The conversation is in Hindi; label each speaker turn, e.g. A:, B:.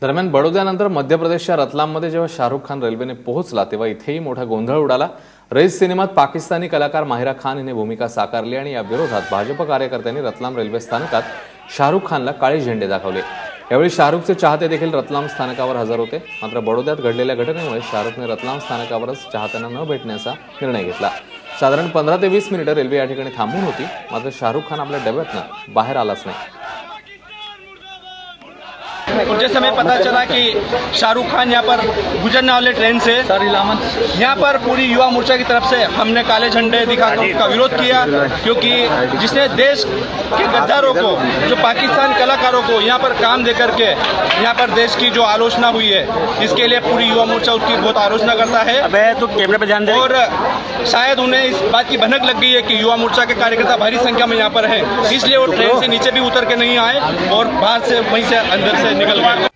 A: दरम्यान बडोद्यानंतर मध्य प्रदेशच्या रतलाममध्ये जेव्हा शाहरुख खान रेल्वेने पोहोचला तेव्हा इथेही मोठा गोंधळ उडाला। रईस सिनेमात पाकिस्तानी कलाकार माहिरा खान हिने भूमिका साकारली आणि या विरोधात भाजप कार्यकर्त्यांनी रतलाम रेल्वे स्थानकात शाहरुख खानला काळे झेंडे दाखवले। यावेळी शाहरुखचे चाहते देखील रतलाम स्थानकावर हजर होते। मात्र बडोद्यात घडलेल्या घटनेमुळे शाहरुखने रतलाम स्थानकावरच चाहत्यांना न भेटण्याचा निर्णय घेतला। साधारण 15 ते 20 मिनिटे रेल्वे या ठिकाणी थांबून होती, मात्र शाहरुख खान आपल्या डब्यातनं बाहेर आलाच नाही।
B: और जैसे हमें पता चला कि शाहरुख खान यहाँ पर गुजरने वाले ट्रेन से यहाँ पर पूरी युवा मोर्चा की तरफ से हमने काले झंडे दिखाकर उसका विरोध किया, क्योंकि जिसने देश के गद्दारों को, जो पाकिस्तान कलाकारों को यहाँ पर काम दे करके यहाँ पर देश की जो आलोचना हुई है, इसके लिए पूरी युवा मोर्चा उसकी बहुत आलोचना करता है।
C: तो कैमरे पे ध्यान दें।
B: और शायद उन्हें इस बात की भनक लग गई है कि युवा मोर्चा के कार्यकर्ता भारी संख्या में यहाँ पर हैं, इसलिए वो ट्रेन से नीचे भी उतर के नहीं आए और बाहर से वहीं से अंदर से निकल गए।